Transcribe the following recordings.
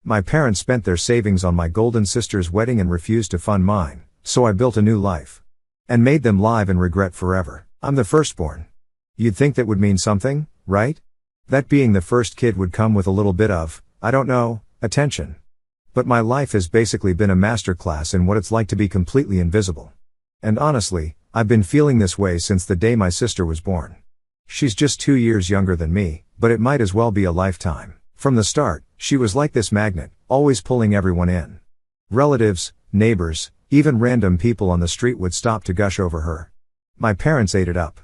My parents spent their savings on my golden sister's wedding and refused to fund mine, so I built a new life. And made them live in regret forever. I'm the firstborn. You'd think that would mean something, right? That being the first kid would come with a little bit of, I don't know, attention. But my life has basically been a masterclass in what it's like to be completely invisible. And honestly, I've been feeling this way since the day my sister was born. She's just 2 years younger than me, but it might as well be a lifetime. From the start, she was like this magnet, always pulling everyone in. Relatives, neighbors, even random people on the street would stop to gush over her. My parents ate it up.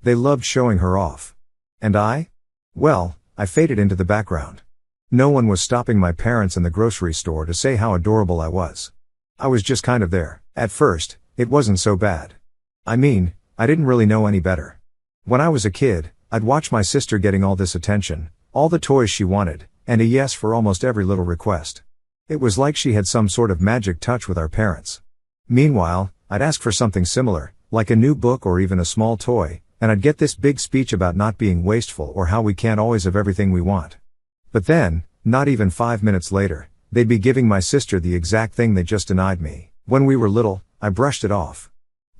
They loved showing her off. And I? Well, I faded into the background. No one was stopping my parents in the grocery store to say how adorable I was. I was just kind of there. At first, it wasn't so bad. I mean, I didn't really know any better. When I was a kid, I'd watch my sister getting all this attention, all the toys she wanted, and a yes for almost every little request. It was like she had some sort of magic touch with our parents. Meanwhile, I'd ask for something similar, like a new book or even a small toy, and I'd get this big speech about not being wasteful or how we can't always have everything we want. But then, not even 5 minutes later, they'd be giving my sister the exact thing they just denied me. When we were little, I brushed it off.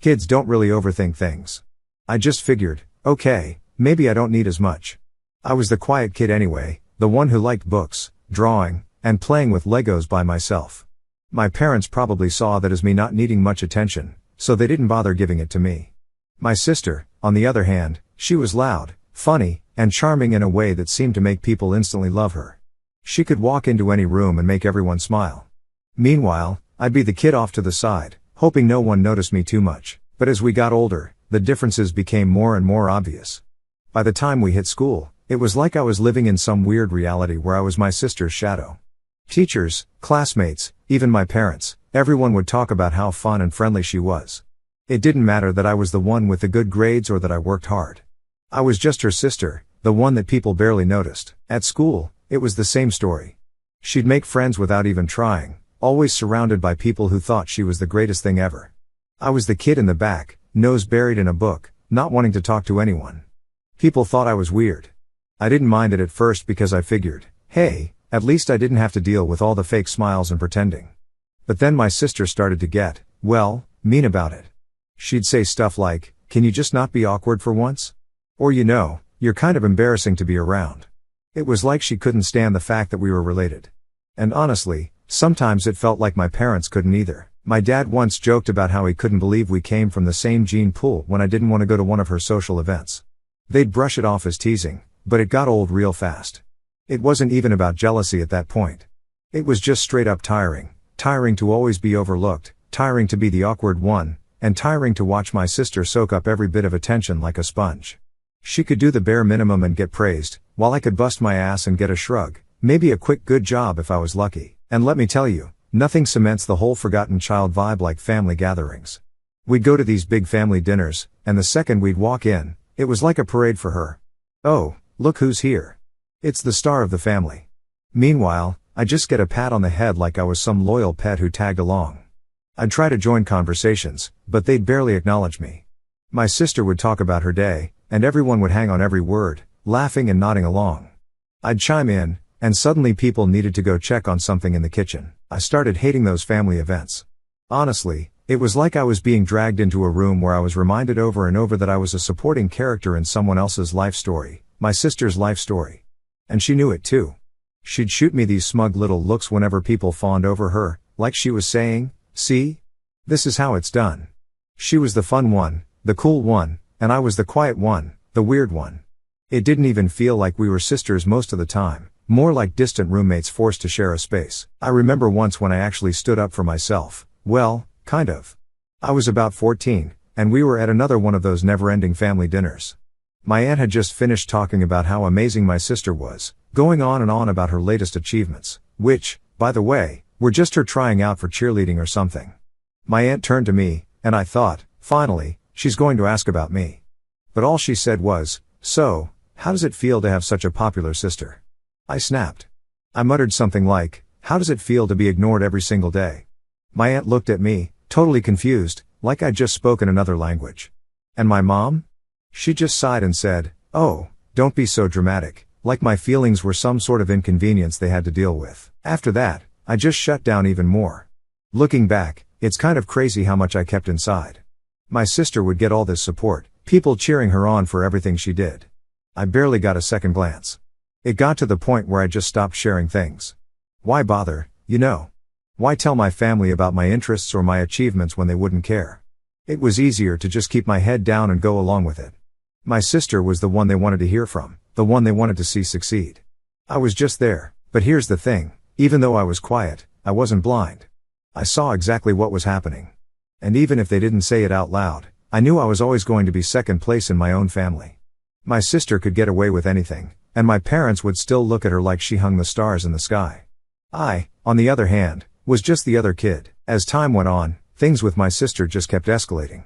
Kids don't really overthink things. I just figured, okay, maybe I don't need as much. I was the quiet kid anyway, the one who liked books, drawing, and playing with Legos by myself. My parents probably saw that as me not needing much attention, so they didn't bother giving it to me. My sister, on the other hand, she was loud, funny, and charming in a way that seemed to make people instantly love her. She could walk into any room and make everyone smile. Meanwhile, I'd be the kid off to the side, hoping no one noticed me too much. But as we got older, the differences became more and more obvious. By the time we hit school, it was like I was living in some weird reality where I was my sister's shadow. Teachers, classmates, even my parents, everyone would talk about how fun and friendly she was. It didn't matter that I was the one with the good grades or that I worked hard. I was just her sister, the one that people barely noticed. At school, it was the same story. She'd make friends without even trying, always surrounded by people who thought she was the greatest thing ever. I was the kid in the back, nose buried in a book, not wanting to talk to anyone. People thought I was weird. I didn't mind it at first because I figured, hey, at least I didn't have to deal with all the fake smiles and pretending. But then my sister started to get, well, mean about it. She'd say stuff like, can you just not be awkward for once? Or you're kind of embarrassing to be around. It was like she couldn't stand the fact that we were related. And honestly, sometimes it felt like my parents couldn't either. My dad once joked about how he couldn't believe we came from the same gene pool when I didn't want to go to one of her social events. They'd brush it off as teasing, but it got old real fast. It wasn't even about jealousy at that point. It was just straight up tiring to always be overlooked, tiring to be the awkward one, and tiring to watch my sister soak up every bit of attention like a sponge. She could do the bare minimum and get praised, while I could bust my ass and get a shrug, maybe a quick good job if I was lucky. And let me tell you, nothing cements the whole forgotten child vibe like family gatherings. We'd go to these big family dinners, and the second we'd walk in, it was like a parade for her. Oh, look who's here. It's the star of the family. Meanwhile, I'd just get a pat on the head like I was some loyal pet who tagged along. I'd try to join conversations, but they'd barely acknowledge me. My sister would talk about her day, and everyone would hang on every word, laughing and nodding along. I'd chime in, and suddenly people needed to go check on something in the kitchen. I started hating those family events. Honestly, it was like I was being dragged into a room where I was reminded over and over that I was a supporting character in someone else's life story, my sister's life story. And she knew it too. She'd shoot me these smug little looks whenever people fawned over her, like she was saying, see? This is how it's done. She was the fun one, the cool one, and I was the quiet one, the weird one. It didn't even feel like we were sisters most of the time, more like distant roommates forced to share a space. I remember once when I actually stood up for myself, well, kind of. I was about 14, and we were at another one of those never-ending family dinners. My aunt had just finished talking about how amazing my sister was, going on and on about her latest achievements, which, by the way, were just her trying out for cheerleading or something. My aunt turned to me, and I thought, finally, she's going to ask about me. But all she said was, so, how does it feel to have such a popular sister? I snapped. I muttered something like, how does it feel to be ignored every single day? My aunt looked at me, totally confused, like I'd just spoken another language. And my mom? She just sighed and said, oh, don't be so dramatic, like my feelings were some sort of inconvenience they had to deal with. After that, I just shut down even more. Looking back, it's kind of crazy how much I kept inside. My sister would get all this support, people cheering her on for everything she did. I barely got a second glance. It got to the point where I just stopped sharing things. Why bother, you know? Why tell my family about my interests or my achievements when they wouldn't care? It was easier to just keep my head down and go along with it. My sister was the one they wanted to hear from, the one they wanted to see succeed. I was just there, but here's the thing, even though I was quiet, I wasn't blind. I saw exactly what was happening. And even if they didn't say it out loud, I knew I was always going to be second place in my own family. My sister could get away with anything, and my parents would still look at her like she hung the stars in the sky. I, on the other hand, was just the other kid. As time went on, things with my sister just kept escalating.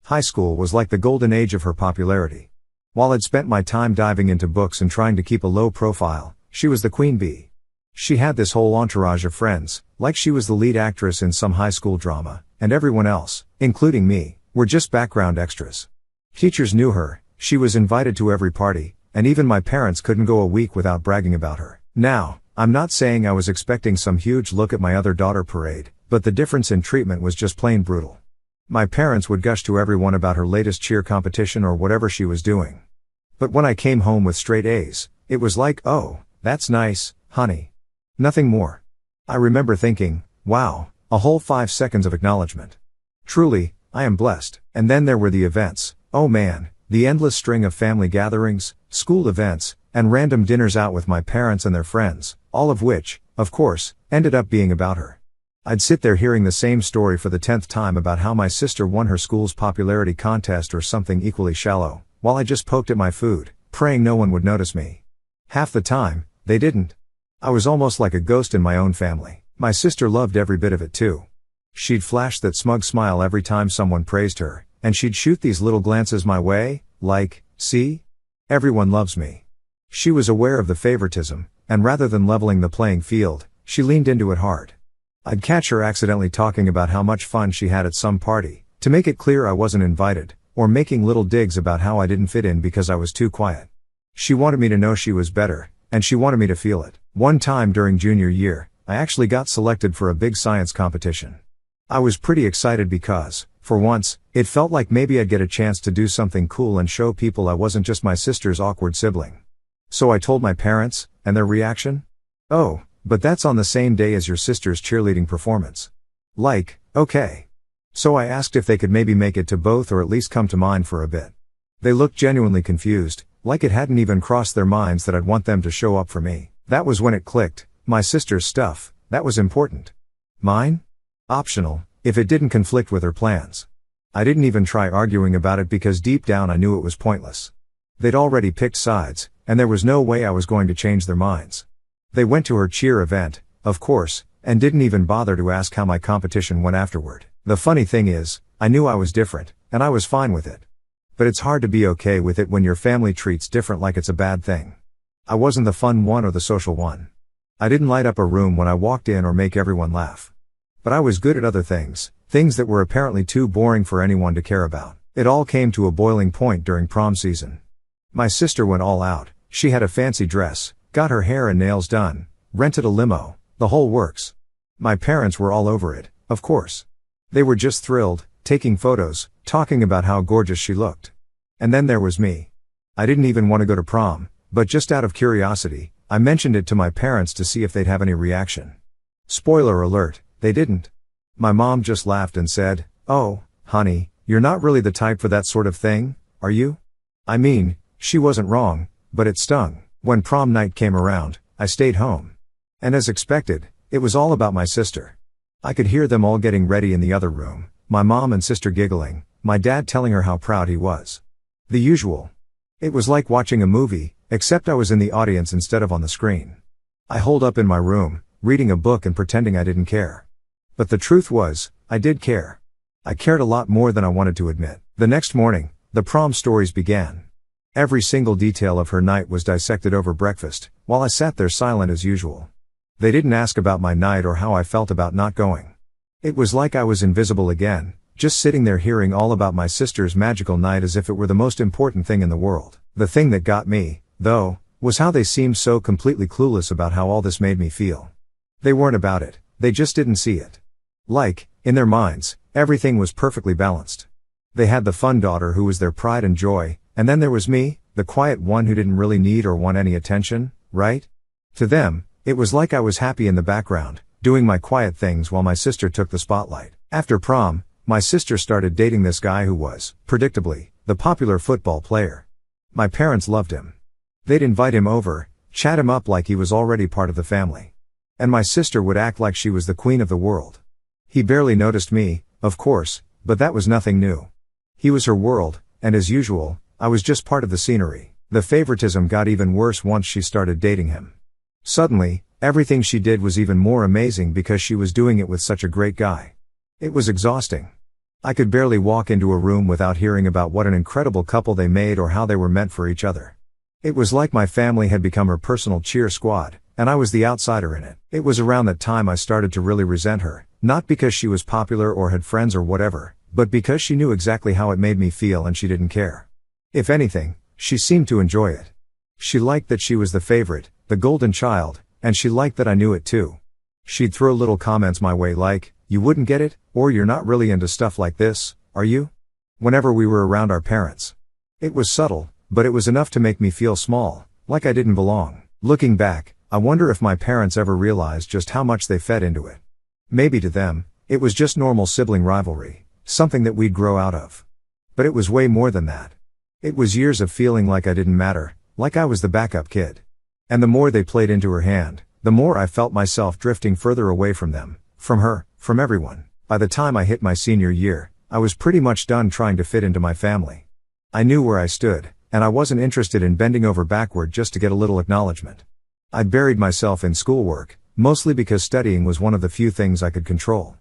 High school was like the golden age of her popularity. While I'd spent my time diving into books and trying to keep a low profile, she was the queen bee. She had this whole entourage of friends, like she was the lead actress in some high school drama, and everyone else, including me, were just background extras. Teachers knew her, she was invited to every party, and even my parents couldn't go a week without bragging about her. Now, I'm not saying I was expecting some huge look at my other daughter parade, but the difference in treatment was just plain brutal. My parents would gush to everyone about her latest cheer competition or whatever she was doing. But when I came home with straight A's, it was like, oh, that's nice, honey. Nothing more. I remember thinking, wow, a whole 5 seconds of acknowledgement. Truly, I am blessed. And then there were the events, oh man, the endless string of family gatherings, school events, and random dinners out with my parents and their friends, all of which, of course, ended up being about her. I'd sit there hearing the same story for the 10th time about how my sister won her school's popularity contest or something equally shallow, while I just poked at my food, praying no one would notice me. Half the time, they didn't. I was almost like a ghost in my own family. My sister loved every bit of it too. She'd flash that smug smile every time someone praised her, and she'd shoot these little glances my way, like, see? Everyone loves me. She was aware of the favoritism, and rather than leveling the playing field, she leaned into it hard. I'd catch her accidentally talking about how much fun she had at some party, to make it clear I wasn't invited, or making little digs about how I didn't fit in because I was too quiet. She wanted me to know she was better, and she wanted me to feel it. One time during junior year, I actually got selected for a big science competition. I was pretty excited because, for once, it felt like maybe I'd get a chance to do something cool and show people I wasn't just my sister's awkward sibling. So I told my parents, and their reaction? Oh, but that's on the same day as your sister's cheerleading performance. Like, okay. So I asked if they could maybe make it to both or at least come to mine for a bit. They looked genuinely confused, like it hadn't even crossed their minds that I'd want them to show up for me. That was when it clicked, my sister's stuff, that was important. Mine? Optional, if it didn't conflict with her plans. I didn't even try arguing about it because deep down I knew it was pointless. They'd already picked sides, and there was no way I was going to change their minds. They went to her cheer event, of course, and didn't even bother to ask how my competition went afterward. The funny thing is, I knew I was different, and I was fine with it. But it's hard to be okay with it when your family treats different like it's a bad thing. I wasn't the fun one or the social one. I didn't light up a room when I walked in or make everyone laugh. But I was good at other things, things that were apparently too boring for anyone to care about. It all came to a boiling point during prom season. My sister went all out. She had a fancy dress, got her hair and nails done, rented a limo, the whole works. My parents were all over it, of course. They were just thrilled, taking photos, talking about how gorgeous she looked. And then there was me. I didn't even want to go to prom, but just out of curiosity, I mentioned it to my parents to see if they'd have any reaction. Spoiler alert, they didn't. My mom just laughed and said, "Oh, honey, you're not really the type for that sort of thing, are you?" I mean, she wasn't wrong, but it stung. When prom night came around, I stayed home. And as expected, it was all about my sister. I could hear them all getting ready in the other room, my mom and sister giggling, my dad telling her how proud he was. The usual. It was like watching a movie, except I was in the audience instead of on the screen. I holed up in my room, reading a book and pretending I didn't care. But the truth was, I did care. I cared a lot more than I wanted to admit. The next morning, the prom stories began. Every single detail of her night was dissected over breakfast, while I sat there silent as usual. They didn't ask about my night or how I felt about not going. It was like I was invisible again, just sitting there hearing all about my sister's magical night as if it were the most important thing in the world. The thing that got me, though, was how they seemed so completely clueless about how all this made me feel. They weren't about it, they just didn't see it. Like, in their minds, everything was perfectly balanced. They had the fun daughter who was their pride and joy, and then there was me, the quiet one who didn't really need or want any attention, right? To them, it was like I was happy in the background, doing my quiet things while my sister took the spotlight. After prom, my sister started dating this guy who was, predictably, the popular football player. My parents loved him. They'd invite him over, chat him up like he was already part of the family. And my sister would act like she was the queen of the world. He barely noticed me, of course, but that was nothing new. He was her world, and as usual, I was just part of the scenery. The favoritism got even worse once she started dating him. Suddenly, everything she did was even more amazing because she was doing it with such a great guy. It was exhausting. I could barely walk into a room without hearing about what an incredible couple they made or how they were meant for each other. It was like my family had become her personal cheer squad, and I was the outsider in it. It was around that time I started to really resent her, not because she was popular or had friends or whatever, but because she knew exactly how it made me feel and she didn't care. If anything, she seemed to enjoy it. She liked that she was the favorite, the golden child, and she liked that I knew it too. She'd throw little comments my way like, "You wouldn't get it," or "You're not really into stuff like this, are you?" whenever we were around our parents. It was subtle, but it was enough to make me feel small, like I didn't belong. Looking back, I wonder if my parents ever realized just how much they fed into it. Maybe to them, it was just normal sibling rivalry, something that we'd grow out of. But it was way more than that. It was years of feeling like I didn't matter, like I was the backup kid. And the more they played into her hand, the more I felt myself drifting further away from them, from her, from everyone. By the time I hit my senior year, I was pretty much done trying to fit into my family. I knew where I stood, and I wasn't interested in bending over backward just to get a little acknowledgement. I'd buried myself in schoolwork, mostly because studying was one of the few things I could control.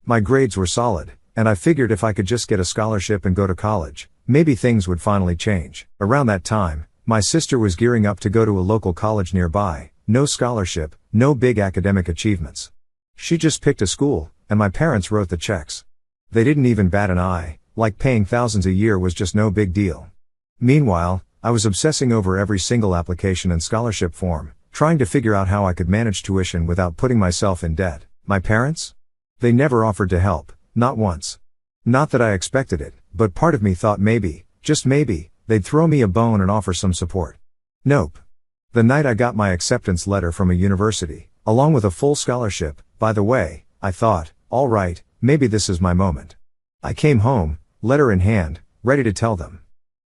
My grades were solid, and I figured if I could just get a scholarship and go to college, maybe things would finally change. Around that time, my sister was gearing up to go to a local college nearby, no scholarship, no big academic achievements. She just picked a school, and my parents wrote the checks. They didn't even bat an eye, like paying thousands a year was just no big deal. Meanwhile, I was obsessing over every single application and scholarship form, trying to figure out how I could manage tuition without putting myself in debt. My parents? They never offered to help, not once. Not that I expected it, but part of me thought maybe, just maybe, they'd throw me a bone and offer some support. Nope. The night I got my acceptance letter from a university, along with a full scholarship, by the way, I thought, all right, maybe this is my moment. I came home, letter in hand, ready to tell them.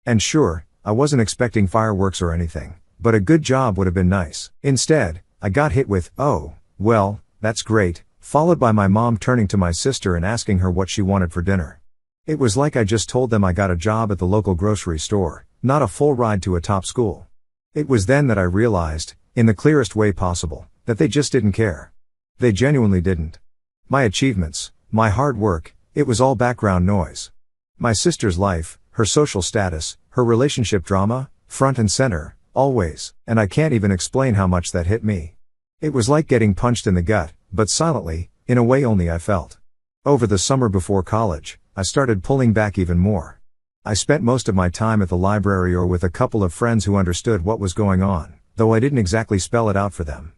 And sure, I wasn't expecting fireworks or anything, but a good job would have been nice. Instead, I got hit with, "Oh, well, that's great," followed by my mom turning to my sister and asking her what she wanted for dinner. It was like I just told them I got a job at the local grocery store, not a full ride to a top school. It was then that I realized, in the clearest way possible, that they just didn't care. They genuinely didn't. My achievements, my hard work, it was all background noise. My sister's life, her social status, her relationship drama, front and center, always, and I can't even explain how much that hit me. It was like getting punched in the gut, but silently, in a way only I felt. Over the summer before college, I started pulling back even more. I spent most of my time at the library or with a couple of friends who understood what was going on, though I didn't exactly spell it out for them.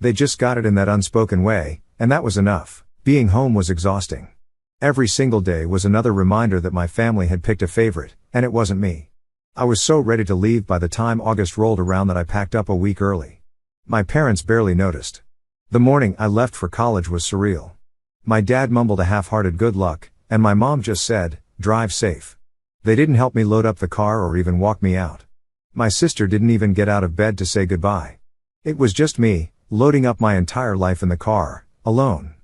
They just got it in that unspoken way, and that was enough. Being home was exhausting. Every single day was another reminder that my family had picked a favorite, and it wasn't me. I was so ready to leave by the time August rolled around that I packed up a week early. My parents barely noticed. The morning I left for college was surreal. My dad mumbled a half-hearted good luck, and my mom just said, "Drive safe." They didn't help me load up the car or even walk me out. My sister didn't even get out of bed to say goodbye. It was just me, loading up my entire life in the car, alone.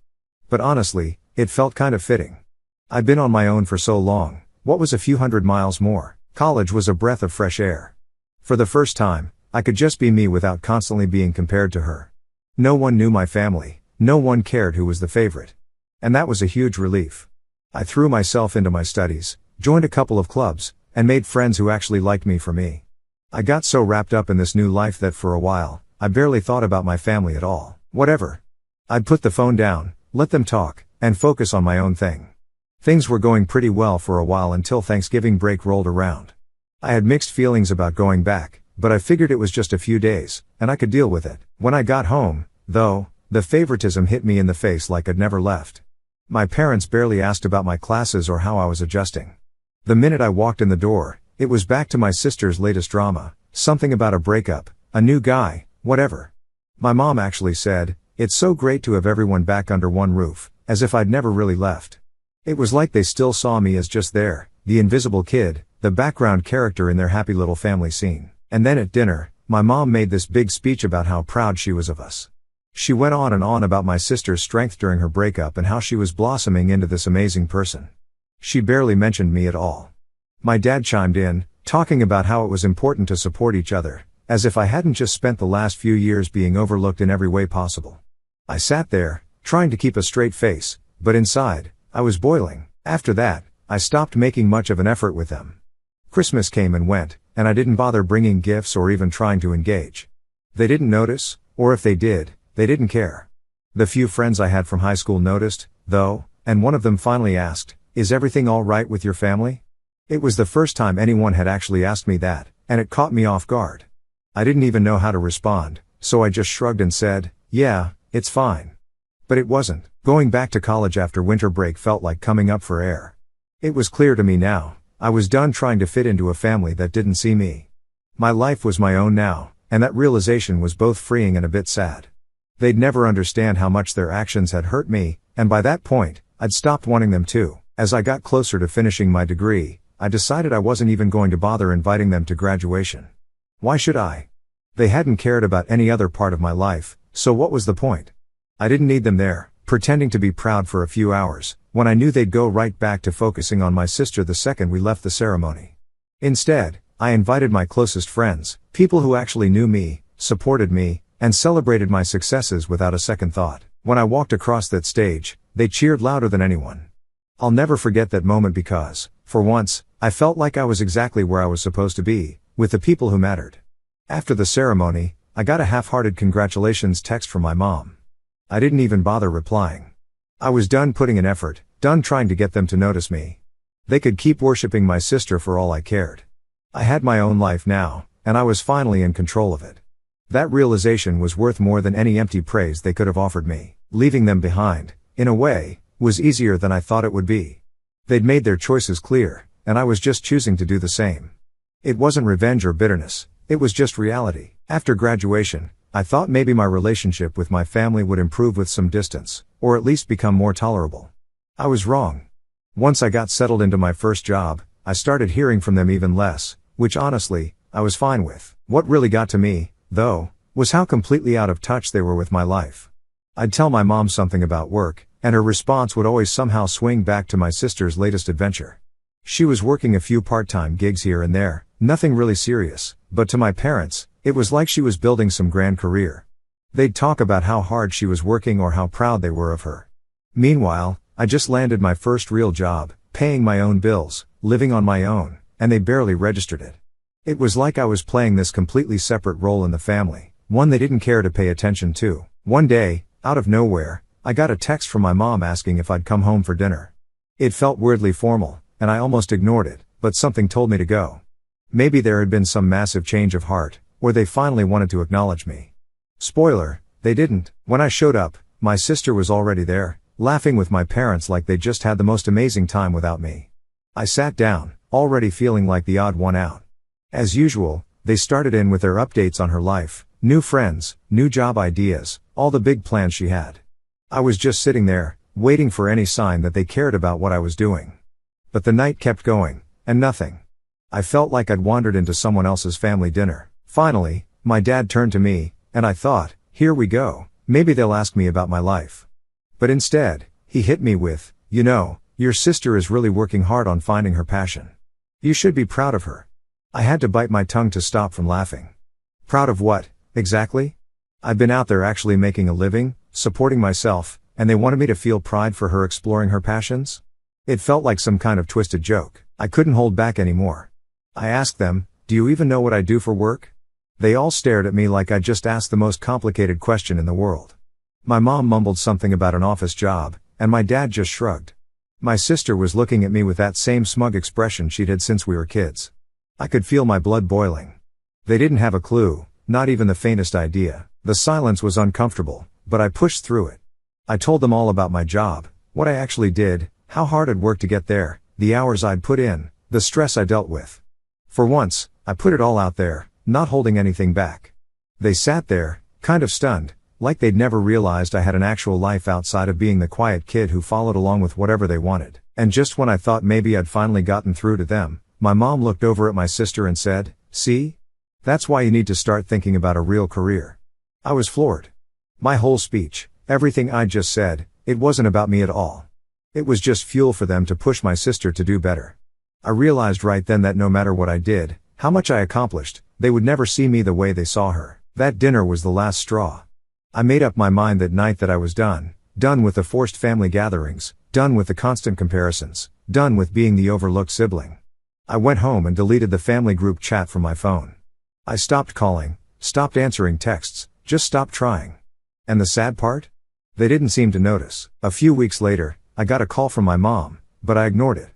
But honestly, it felt kind of fitting. I'd been on my own for so long, what was a few hundred miles more? College was a breath of fresh air. For the first time, I could just be me without constantly being compared to her. No one knew my family, no one cared who was the favorite. And that was a huge relief. I threw myself into my studies, joined a couple of clubs, and made friends who actually liked me for me. I got so wrapped up in this new life that for a while, I barely thought about my family at all. Whatever. I'd put the phone down, let them talk, and focus on my own thing. Things were going pretty well for a while until Thanksgiving break rolled around. I had mixed feelings about going back, but I figured it was just a few days, and I could deal with it. When I got home, though, the favoritism hit me in the face like I'd never left. My parents barely asked about my classes or how I was adjusting. The minute I walked in the door, it was back to my sister's latest drama, something about a breakup, a new guy, whatever. My mom actually said, "It's so great to have everyone back under one roof," as if I'd never really left. It was like they still saw me as just there, the invisible kid, the background character in their happy little family scene. And then at dinner, my mom made this big speech about how proud she was of us. She went on and on about my sister's strength during her breakup and how she was blossoming into this amazing person. She barely mentioned me at all. My dad chimed in, talking about how it was important to support each other, as if I hadn't just spent the last few years being overlooked in every way possible. I sat there, trying to keep a straight face, but inside, I was boiling. After that, I stopped making much of an effort with them. Christmas came and went, and I didn't bother bringing gifts or even trying to engage. They didn't notice, or if they did, they didn't care. The few friends I had from high school noticed, though, and one of them finally asked, "Is everything all right with your family?" It was the first time anyone had actually asked me that, and it caught me off guard. I didn't even know how to respond, so I just shrugged and said, "Yeah, it's fine." But it wasn't. Going back to college after winter break felt like coming up for air. It was clear to me now, I was done trying to fit into a family that didn't see me. My life was my own now, and that realization was both freeing and a bit sad. They'd never understand how much their actions had hurt me, and by that point, I'd stopped wanting them to. As I got closer to finishing my degree, I decided I wasn't even going to bother inviting them to graduation. Why should I? They hadn't cared about any other part of my life, so what was the point? I didn't need them there, pretending to be proud for a few hours, when I knew they'd go right back to focusing on my sister the second we left the ceremony. Instead, I invited my closest friends, people who actually knew me, supported me, and celebrated my successes without a second thought. When I walked across that stage, they cheered louder than anyone. I'll never forget that moment because, for once, I felt like I was exactly where I was supposed to be, with the people who mattered. After the ceremony, I got a half-hearted congratulations text from my mom. I didn't even bother replying. I was done putting in effort, done trying to get them to notice me. They could keep worshipping my sister for all I cared. I had my own life now, and I was finally in control of it. That realization was worth more than any empty praise they could have offered me. Leaving them behind, in a way, was easier than I thought it would be. They'd made their choices clear, and I was just choosing to do the same. It wasn't revenge or bitterness, it was just reality. After graduation, I thought maybe my relationship with my family would improve with some distance, or at least become more tolerable. I was wrong. Once I got settled into my first job, I started hearing from them even less, which honestly, I was fine with. What really got to me, though, was how completely out of touch they were with my life. I'd tell my mom something about work, and her response would always somehow swing back to my sister's latest adventure. She was working a few part-time gigs here and there, nothing really serious, but to my parents, it was like she was building some grand career. They'd talk about how hard she was working or how proud they were of her. Meanwhile, I just landed my first real job, paying my own bills, living on my own, and they barely registered it. It was like I was playing this completely separate role in the family, one they didn't care to pay attention to. One day, out of nowhere, I got a text from my mom asking if I'd come home for dinner. It felt weirdly formal, and I almost ignored it, but something told me to go. Maybe there had been some massive change of heart, or they finally wanted to acknowledge me. Spoiler, they didn't. When I showed up, my sister was already there, laughing with my parents like they just had the most amazing time without me. I sat down, already feeling like the odd one out. As usual, they started in with their updates on her life, new friends, new job ideas, all the big plans she had. I was just sitting there, waiting for any sign that they cared about what I was doing. But the night kept going, and nothing. I felt like I'd wandered into someone else's family dinner. Finally, my dad turned to me, and I thought, here we go, maybe they'll ask me about my life. But instead, he hit me with, "You know, your sister is really working hard on finding her passion. You should be proud of her." I had to bite my tongue to stop from laughing. Proud of what, exactly? I'd been out there actually making a living, supporting myself, and they wanted me to feel pride for her exploring her passions? It felt like some kind of twisted joke. I couldn't hold back anymore. I asked them, "Do you even know what I do for work?" They all stared at me like I'd just asked the most complicated question in the world. My mom mumbled something about an office job, and my dad just shrugged. My sister was looking at me with that same smug expression she'd had since we were kids. I could feel my blood boiling. They didn't have a clue, not even the faintest idea. The silence was uncomfortable, but I pushed through it. I told them all about my job, what I actually did, how hard I'd worked to get there, the hours I'd put in, the stress I dealt with. For once, I put it all out there, not holding anything back. They sat there, kind of stunned, like they'd never realized I had an actual life outside of being the quiet kid who followed along with whatever they wanted. And just when I thought maybe I'd finally gotten through to them, my mom looked over at my sister and said, "See? That's why you need to start thinking about a real career." I was floored. My whole speech, everything I'd just said, it wasn't about me at all. It was just fuel for them to push my sister to do better. I realized right then that no matter what I did, how much I accomplished, they would never see me the way they saw her. That dinner was the last straw. I made up my mind that night that I was done with the forced family gatherings, done with the constant comparisons, done with being the overlooked sibling. I went home and deleted the family group chat from my phone. I stopped calling, stopped answering texts, just stopped trying. And the sad part? They didn't seem to notice. A few weeks later, I got a call from my mom, but I ignored it.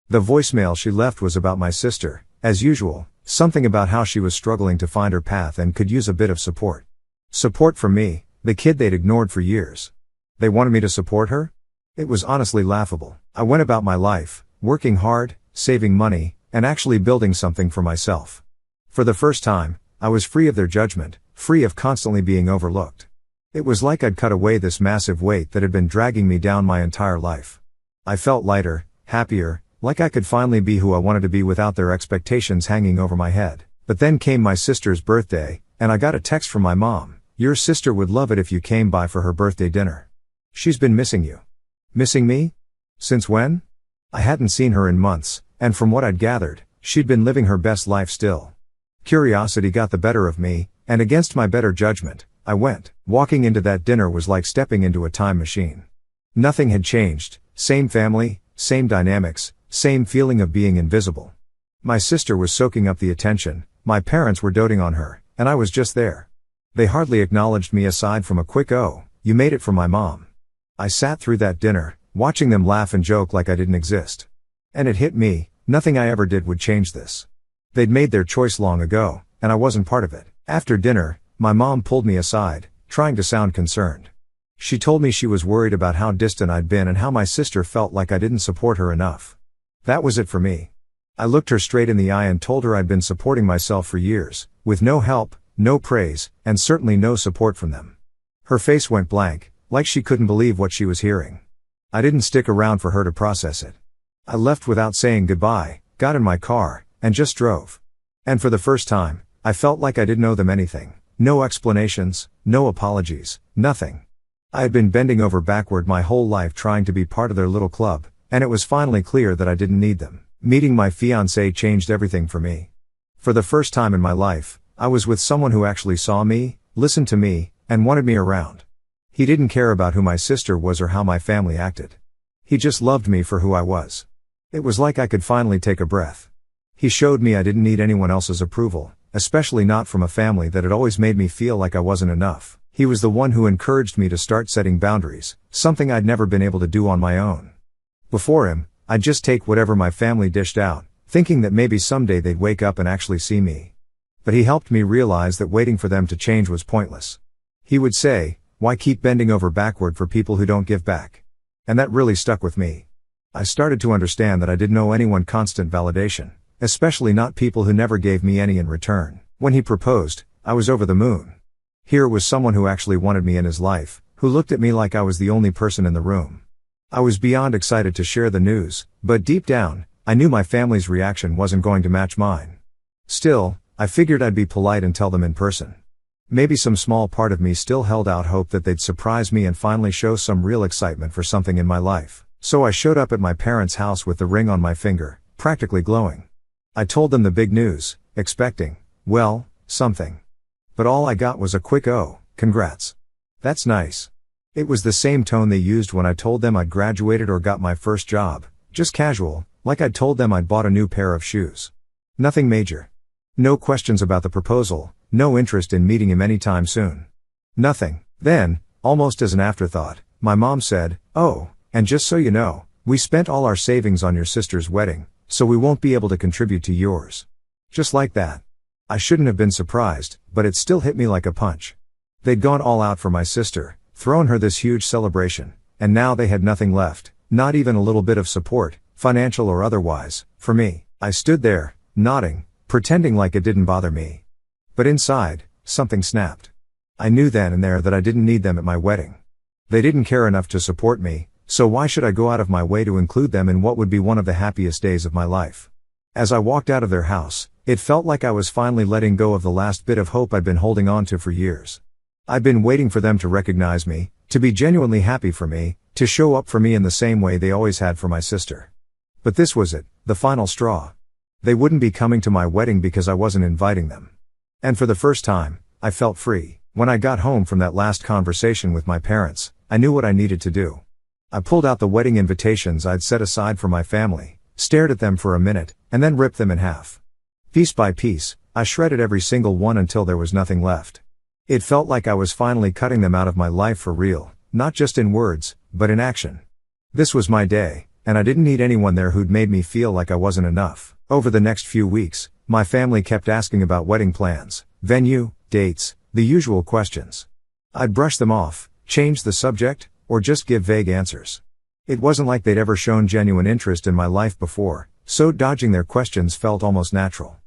The voicemail she left was about my sister, as usual, something about how she was struggling to find her path and could use a bit of support. Support from me, the kid they'd ignored for years. They wanted me to support her? It was honestly laughable. I went about my life, working hard, saving money, and actually building something for myself. For the first time, I was free of their judgment, free of constantly being overlooked. It was like I'd cut away this massive weight that had been dragging me down my entire life. I felt lighter, happier, like I could finally be who I wanted to be without their expectations hanging over my head. But then came my sister's birthday, and I got a text from my mom. "Your sister would love it if you came by for her birthday dinner. She's been missing you." Missing me? Since when? I hadn't seen her in months, and from what I'd gathered, she'd been living her best life still. Curiosity got the better of me, and against my better judgment, I went. Walking into that dinner was like stepping into a time machine. Nothing had changed, same family, same dynamics, same feeling of being invisible. My sister was soaking up the attention, my parents were doting on her, and I was just there. They hardly acknowledged me aside from a quick "Oh, you made it" from my mom. I sat through that dinner, watching them laugh and joke like I didn't exist. And it hit me, nothing I ever did would change this. They'd made their choice long ago, and I wasn't part of it. After dinner, my mom pulled me aside, trying to sound concerned. She told me she was worried about how distant I'd been and how my sister felt like I didn't support her enough. That was it for me. I looked her straight in the eye and told her I'd been supporting myself for years, with no help, no praise, and certainly no support from them. Her face went blank, like she couldn't believe what she was hearing. I didn't stick around for her to process it. I left without saying goodbye, got in my car, and just drove. And for the first time, I felt like I didn't owe them anything. No explanations, no apologies, nothing. I had been bending over backward my whole life trying to be part of their little club, and it was finally clear that I didn't need them. Meeting my fiancé changed everything for me. For the first time in my life, I was with someone who actually saw me, listened to me, and wanted me around. He didn't care about who my sister was or how my family acted. He just loved me for who I was. It was like I could finally take a breath. He showed me I didn't need anyone else's approval, especially not from a family that had always made me feel like I wasn't enough. He was the one who encouraged me to start setting boundaries, something I'd never been able to do on my own. Before him, I'd just take whatever my family dished out, thinking that maybe someday they'd wake up and actually see me. But he helped me realize that waiting for them to change was pointless. He would say, "Why keep bending over backward for people who don't give back?" And that really stuck with me. I started to understand that I didn't owe anyone constant validation, especially not people who never gave me any in return. When he proposed, I was over the moon. Here was someone who actually wanted me in his life, who looked at me like I was the only person in the room. I was beyond excited to share the news, but deep down, I knew my family's reaction wasn't going to match mine. Still, I figured I'd be polite and tell them in person. Maybe some small part of me still held out hope that they'd surprise me and finally show some real excitement for something in my life. So I showed up at my parents' house with the ring on my finger, practically glowing. I told them the big news, expecting, well, something. But all I got was a quick "Oh, congrats. That's nice." It was the same tone they used when I told them I'd graduated or got my first job, just casual, like I'd told them I'd bought a new pair of shoes. Nothing major. No questions about the proposal, no interest in meeting him anytime soon. Nothing. Then, almost as an afterthought, my mom said, "Oh, and just so you know, we spent all our savings on your sister's wedding, so we won't be able to contribute to yours." Just like that. I shouldn't have been surprised, but it still hit me like a punch. They'd gone all out for my sister, thrown her this huge celebration, and now they had nothing left, not even a little bit of support, financial or otherwise, for me. I stood there, nodding, pretending like it didn't bother me. But inside, something snapped. I knew then and there that I didn't need them at my wedding. They didn't care enough to support me, so why should I go out of my way to include them in what would be one of the happiest days of my life? As I walked out of their house, it felt like I was finally letting go of the last bit of hope I'd been holding on to for years. I'd been waiting for them to recognize me, to be genuinely happy for me, to show up for me in the same way they always had for my sister. But this was it, the final straw. They wouldn't be coming to my wedding because I wasn't inviting them. And for the first time, I felt free. When I got home from that last conversation with my parents, I knew what I needed to do. I pulled out the wedding invitations I'd set aside for my family, stared at them for a minute, and then ripped them in half. Piece by piece, I shredded every single one until there was nothing left. It felt like I was finally cutting them out of my life for real, not just in words, but in action. This was my day, and I didn't need anyone there who'd made me feel like I wasn't enough. Over the next few weeks, my family kept asking about wedding plans, venue, dates, the usual questions. I'd brush them off, change the subject, or just give vague answers. It wasn't like they'd ever shown genuine interest in my life before, so dodging their questions felt almost natural.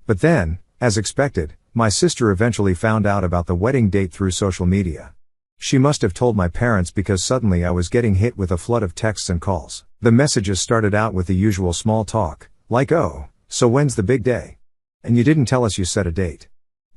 But then, as expected, my sister eventually found out about the wedding date through social media. She must have told my parents because suddenly I was getting hit with a flood of texts and calls. The messages started out with the usual small talk, like, "Oh, so when's the big day? And you didn't tell us you set a date."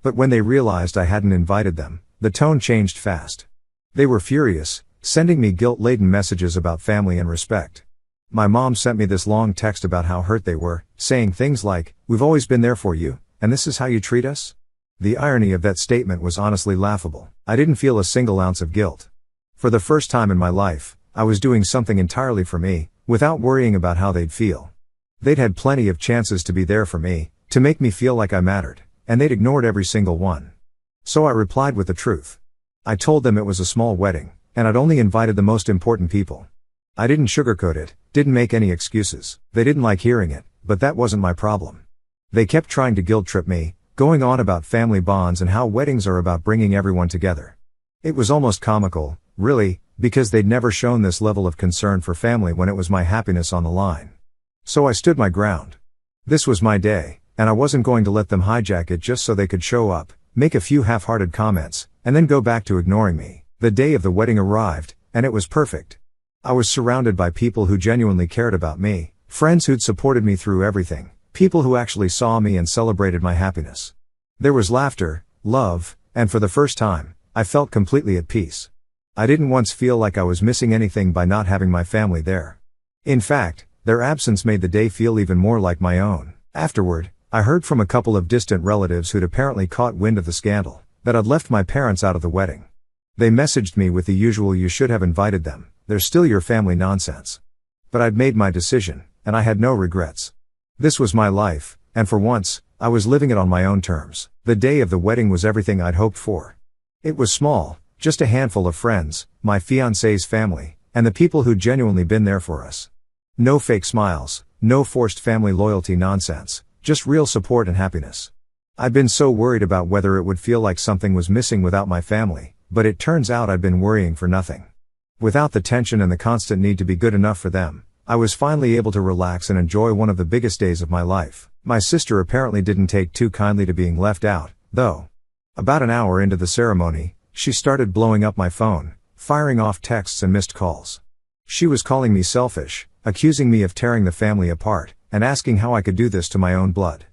But when they realized I hadn't invited them, the tone changed fast. They were furious, sending me guilt-laden messages about family and respect. My mom sent me this long text about how hurt they were, saying things like, "We've always been there for you, and this is how you treat us?" The irony of that statement was honestly laughable. I didn't feel a single ounce of guilt. For the first time in my life, I was doing something entirely for me, without worrying about how they'd feel. They'd had plenty of chances to be there for me, to make me feel like I mattered, and they'd ignored every single one. So I replied with the truth. I told them it was a small wedding, and I'd only invited the most important people. I didn't sugarcoat it, didn't make any excuses. They didn't like hearing it, but that wasn't my problem. They kept trying to guilt trip me, going on about family bonds and how weddings are about bringing everyone together. It was almost comical, really, because they'd never shown this level of concern for family when it was my happiness on the line. So I stood my ground. This was my day, and I wasn't going to let them hijack it just so they could show up, make a few half-hearted comments, and then go back to ignoring me. The day of the wedding arrived, and it was perfect. I was surrounded by people who genuinely cared about me, friends who'd supported me through everything, people who actually saw me and celebrated my happiness. There was laughter, love, and for the first time, I felt completely at peace. I didn't once feel like I was missing anything by not having my family there. In fact, their absence made the day feel even more like my own. Afterward, I heard from a couple of distant relatives who'd apparently caught wind of the scandal, that I'd left my parents out of the wedding. They messaged me with the usual "you should have invited them, they're still your family" nonsense. But I'd made my decision, and I had no regrets. This was my life, and for once, I was living it on my own terms. The day of the wedding was everything I'd hoped for. It was small, just a handful of friends, my fiancé's family, and the people who'd genuinely been there for us. No fake smiles, no forced family loyalty nonsense, just real support and happiness. I'd been so worried about whether it would feel like something was missing without my family, but it turns out I'd been worrying for nothing. Without the tension and the constant need to be good enough for them, I was finally able to relax and enjoy one of the biggest days of my life. My sister apparently didn't take too kindly to being left out, though. About an hour into the ceremony, she started blowing up my phone, firing off texts and missed calls. She was calling me selfish, accusing me of tearing the family apart, and asking how I could do this to my own blood.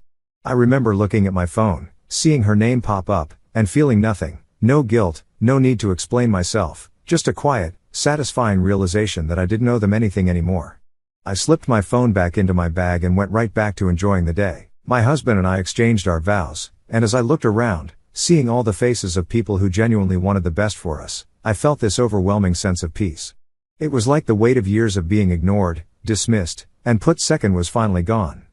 I remember looking at my phone, seeing her name pop up, and feeling nothing, no guilt, no need to explain myself, just a quiet, satisfying realization that I didn't owe them anything anymore. I slipped my phone back into my bag and went right back to enjoying the day. My husband and I exchanged our vows, and as I looked around, seeing all the faces of people who genuinely wanted the best for us, I felt this overwhelming sense of peace. It was like the weight of years of being ignored, dismissed, and put second was finally gone.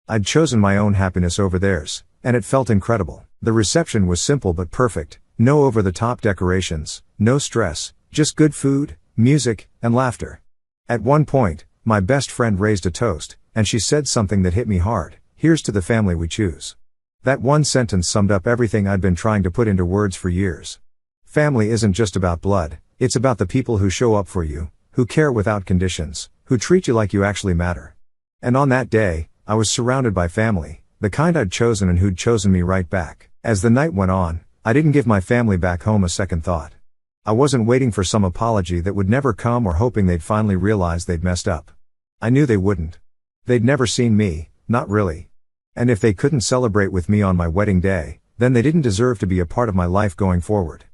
I'd chosen my own happiness over theirs, and it felt incredible. The reception was simple but perfect, no over-the-top decorations, no stress, just good food, music, and laughter. At one point, my best friend raised a toast, and she said something that hit me hard: "Here's to the family we choose." That one sentence summed up everything I'd been trying to put into words for years. Family isn't just about blood, it's about the people who show up for you, who care without conditions, who treat you like you actually matter. And on that day, I was surrounded by family, the kind I'd chosen and who'd chosen me right back. As the night went on, I didn't give my family back home a second thought. I wasn't waiting for some apology that would never come or hoping they'd finally realize they'd messed up. I knew they wouldn't. They'd never seen me, not really. And if they couldn't celebrate with me on my wedding day, then they didn't deserve to be a part of my life going forward.